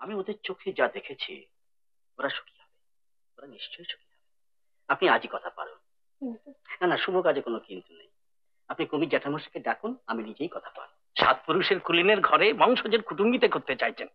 আমি ওদের চোখে যা দেখেছি, ওরা সুখী হবে, ওরা নিশ্চয়ই সুখী হবে। আপনি আজই কথা পারুন। না না, শুভ কাজে কোনো কিন্তু নেই। আপনি কবি জ্যাঠামশাইকে ডাকুন, আমি নিজেই কথা পারব। সাত পুরুষের কুলিনের ঘরে বংশজের কুটুম্বিতে করতে চাইছেন,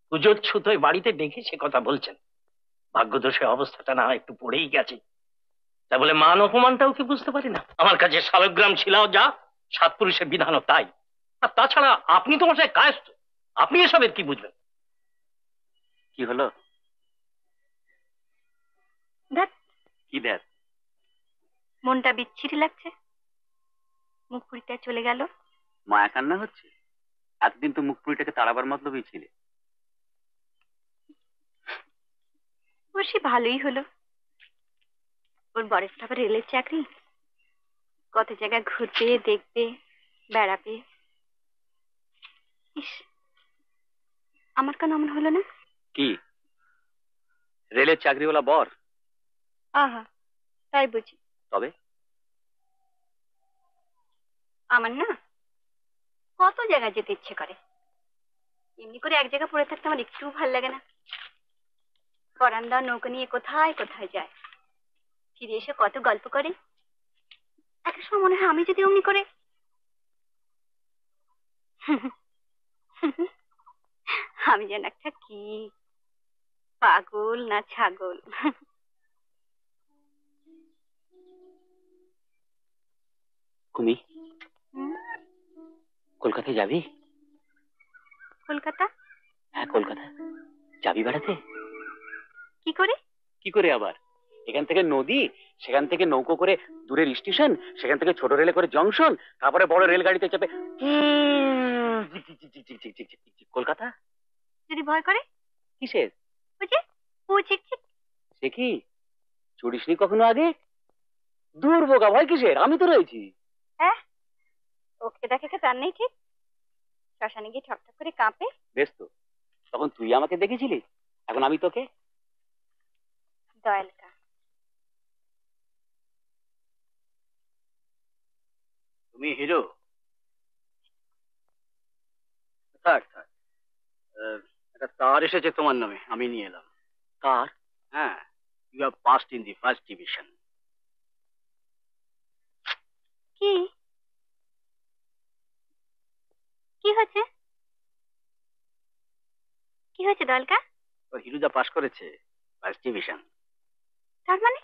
পুজোর ছুতোয় বাড়িতে ডেকে সে কথা বলছেন। ভাগ্যদোষে অবস্থাটা না একটু পড়েই গেছে, তা বলে মান অপমানটাও কি বুঝতে পারি না? আমার কাছে শালগ্রাম শিলাও যা, সাত পুরুষের বিধানও তাই। আর তাছাড়া আপনি তো মশাই কায়স্থ, আপনি এসবের কি বুঝবেন? কি হলো? কি দেখ, মনটা বিচ্ছিরি লাগছে। মুখপুরিটা চলে গেল। মায়া কান্না হচ্ছে? এতদিন তো মুখপুরিটাকে তাড়াবার মতলবই ছিলে। অবশ্যই ভালোই হলো। ওর বরের তো আবার রেলের চাকরি, কত জায়গায় ঘুরবে, দেখবে, বেড়াবে। ইস, আমার কেন এমন হলো না? কি রেলের চাকরিওয়ালা বর? আহা, তাই বুঝি? তবে আমার না কত জায়গায় যেতে ইচ্ছে করে, এমনি করে এক জায়গায় পড়ে থাকতে আমার একটু ভালো লাগে না। বারান্দা নৌকা নিয়ে কোথায় কোথায় যায়, ফিরে এসে কত গল্প করে। একটা সময় মনে হয় আমি যদি অমনি করে আমি যেন একটা কি পাগল না ছাগল। কুমি, কলকাতায় যাবি? কলকাতা? হ্যাঁ কলকাতা যাবি বেড়াতে। কি করে? কি করে আবার, এখান থেকে নদী, সেখান থেকে নৌকো করে দূরের স্টেশন, সেখান থেকে ছোট রেলে করে জংশন, তারপরে বড় রেলগাড়িতে চেপে কলকাতা। যদি ভয় করে? কিসের? ওই যে ও ঝিকঝিক। সে কি চড়িসনি কখনো আগে? দূর বোকা, ভয় কিসের, আমি তো রয়েছি। হ্যাঁ, ওকে দেখে তার নেই ঠিক, শ্মশানে গিয়ে ঠকঠক করে কাঁপে। বেশ তো, তখন তুই আমাকে দেখেছিলি, এখন আমি তোকে। দয়ালকা। তুমি হিরো? থাক থাক, একটা তার এসেছে তোমার নামে, আমি নিয়ে এলাম। কার? হ্যাঁ, you have passed in the first division. কি কি হয়েছে? কি হয়েছে দয়ালকা? ও হিরুদা পাস করেছে ফার্স্ট ডিভিশন। তার মানে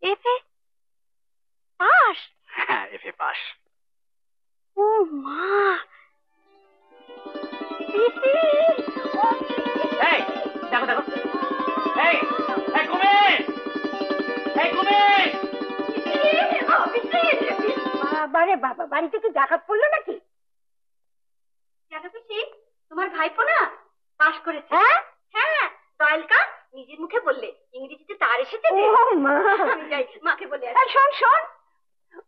এফএ পাস? হ্যাঁ, এফএ পাস। ও মা, দিদি! এই দেখো দেখো, এই এই কুমির, এই কুমির! বাবারে বাবা, বাড়ি থেকে ডাকাত পড়লো নাকি? পিসি, তোমার ভাইপো না পাস করেছে। হ্যাঁ হ্যাঁ, দয়ালকা নিজের মুখে বললে, ইংরেজিতে তার এসেছে। ও মা, আমি যাই, মাকে বলে আসি। শোন শোন,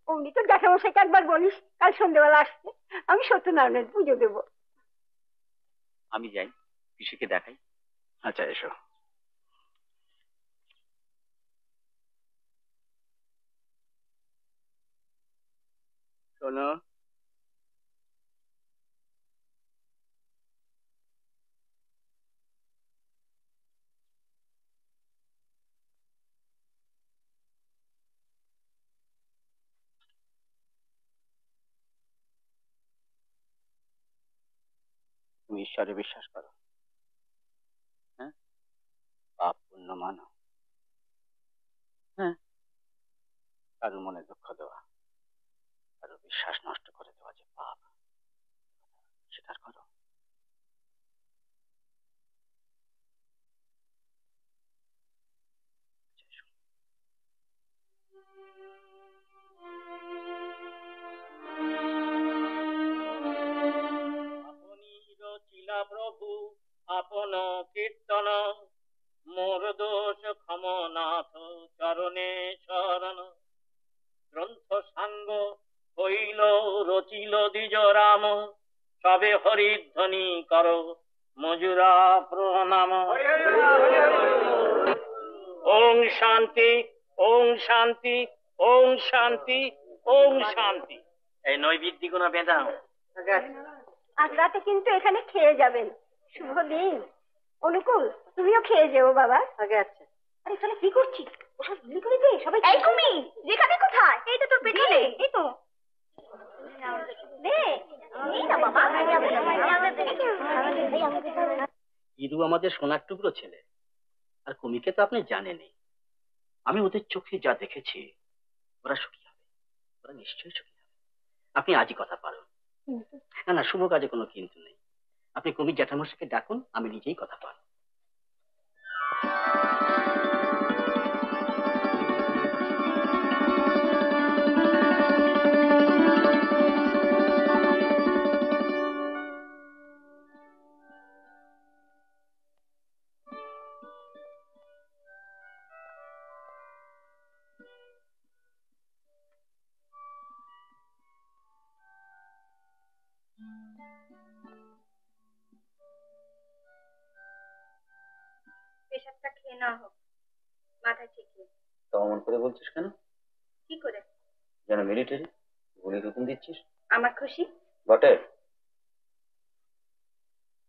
অমনি তো জ্যাঠামশাইকে একবার বলিস কাল সন্ধ্যেবেলা আসতে, আমি সত্যনারায়ণের পুজো দেবো। আমি যাই, পিসিকে দেখাই। আচ্ছা এসো। শোনো, তুমি ঈশ্বরে বিশ্বাস করো? হ্যাঁ, পাপ পুণ্য মানো? হ্যাঁ, কারো মনে দুঃখ দেওয়া, কারো বিশ্বাস নষ্ট করে দেওয়া যে পাপ, স্বীকার করো? আচ্ছা, এসো। আপনি রচিলা প্রভু আপন কীর্তন, মোর দোষ ক্ষমনাথ চরণে শরণ। গ্রন্থ সাঙ্গ হইল রচিল দ্বিজ রাম, সবে হরিধ্বনি কর মজুরা প্রণাম। ওং শান্তি, ওং শান্তি, ওং শান্তি, ওং শান্তি। এই নৈবেদ্যগুলো বেঁধাও। আজ রাতে কিন্তু এখানে খেয়ে যাবেন। শুভ দিন। অনুকূল, তুমিও খেয়ে যেও বাবা। আগে আচ্ছা। আরে তাহলে কি করছিস? ওসব বিলি করে দে সবাই। এই কুমি, যেখানে কোথায়? এই তো তোর পেছনে। এই তো দে। এই না বাবা। ইরু আমাদের সোনার টুকরো ছেলে, আর কুমিকে তো আপনি জানেনই। আমি ওদের চোখে যা দেখেছি, ওরা সুখী হবে, ওরা নিশ্চয়ই সুখী হবে। আপনি আজই কথা পারুন। না না, শুভ কাজে কোনো কিন্তু নেই। আপনি কুমির জ্যাঠামশাইকে ডাকুন, আমি নিজেই কথা পারব। পেশাবটা খেয়ে না হোক, মাথায় ঠিক নেই। তো অমন করে বলছিস কেন? কি করে? যেন মিলিটারি গুলি হুকুম দিচ্ছিস। আমার খুশি। বটে,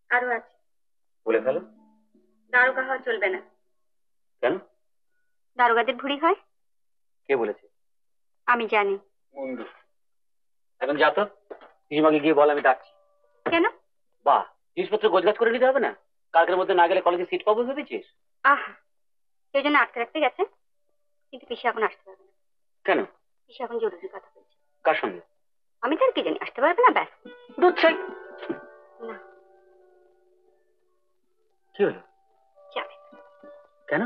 আরো আছে। বলে ফেলো। দারোগা হওয়া চলবে না। কেন? দারোগাদের ভুঁড়ি হয়। কে বলেছে? আমি জানি। বন্ধু, এখন যা তো, পিসিমাকে গিয়ে বল আমি ডাকছি। কেন? বাহ, জিনিসপত্র গোছগাছ করে নিতে হবে না? কালকের মধ্যে না গেলে কলেজে সিট পাবো ভেবেছিস? আহ, কেউ যেন আটকে রাখতে গেছে, কিন্তু পিসি এখন আসতে পারবে না। কেন? পিসি এখন জরুরি কথা বলছে। কার সঙ্গে? আমি তার কি জানি, আসতে পারবে না ব্যাস। দুধ চাই না, কি হলো? যাবে। কেন?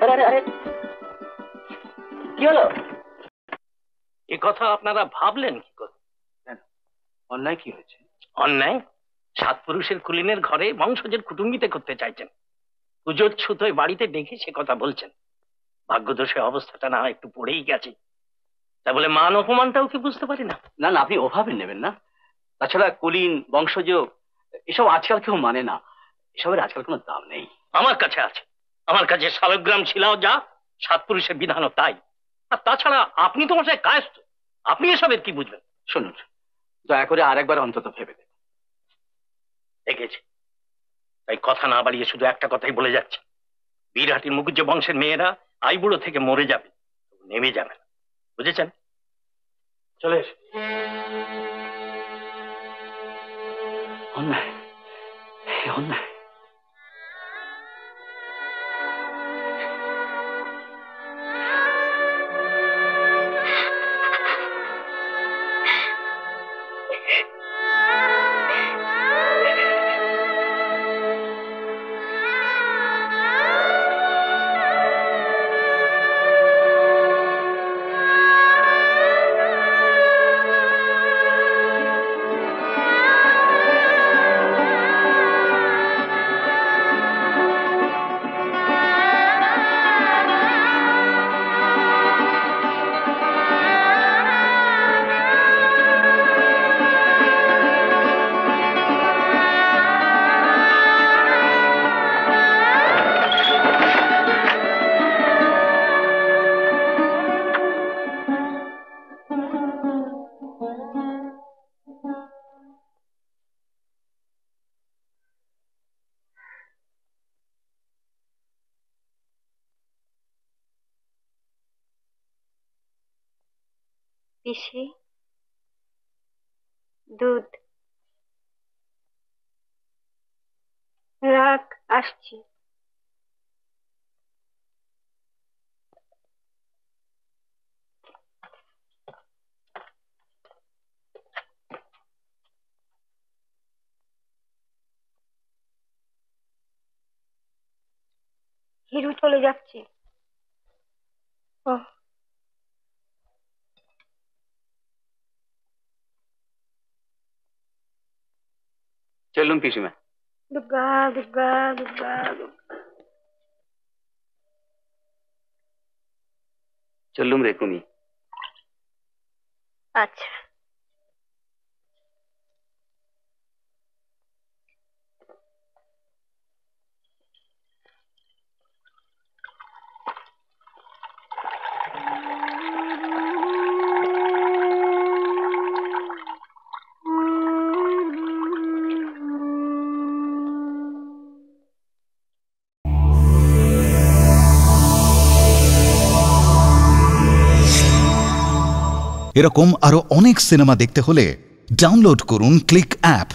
আরে আরে আরে, কি হলো? এ কথা আপনারা ভাবলেন কি করে? কেন, অন্যায় কি হয়েছে? অন্যায়? সাত পুরুষের কুলিনের ঘরে বংশজের কুটুম্বিতে করতে চাইছেন, পুজোর ছুতোয় বাড়িতে দেখে সে কথা বলছেন। ভাগ্যদোষে অবস্থাটা না একটু পড়েই গেছে, তা বলে মান অপমানটাও কি বুঝতে পারি না? না না, আপনি ওভাবে নেবেন না। তাছাড়া কুলীন বংশজ এসব আজকাল কেউ মানে না, এসবের আজকাল কোনো দাম নেই। আমার কাছে আছে, আমার কাছে শালগ্রাম ছিলাও যা, সাত পুরুষের বিধানও তাই। আর তাছাড়া আপনি তো মশাই কায়স্থ, আপনি এসবের কি বুঝবেন? শুনুন, দয়া করে আরেকবার অন্তত ভেবে দেখুন। দেখেছি, তাই কথা না বাড়িয়ে শুধু একটা কথাই বলে যাচ্ছে, বীরহাটির মুকুজ্জ বংশের মেয়েরা আইবুড়ো থেকে মরে যাবে, নেমে যাবে না, বুঝেছেন? চলে এসো। অন্যায়, অন্যায়। পিসি, দুধ রাখ, আসছি। হিরু চলে যাচ্ছে। ও, চলুন পিসিমা। দুর্গা দুর্গা দুর্গা দুর্গা। চললুম রে কুমি। আচ্ছা। এরকম আরো অনেক সিনেমা দেখতে হলে ডাউনলোড করুন ক্লিক অ্যাপ।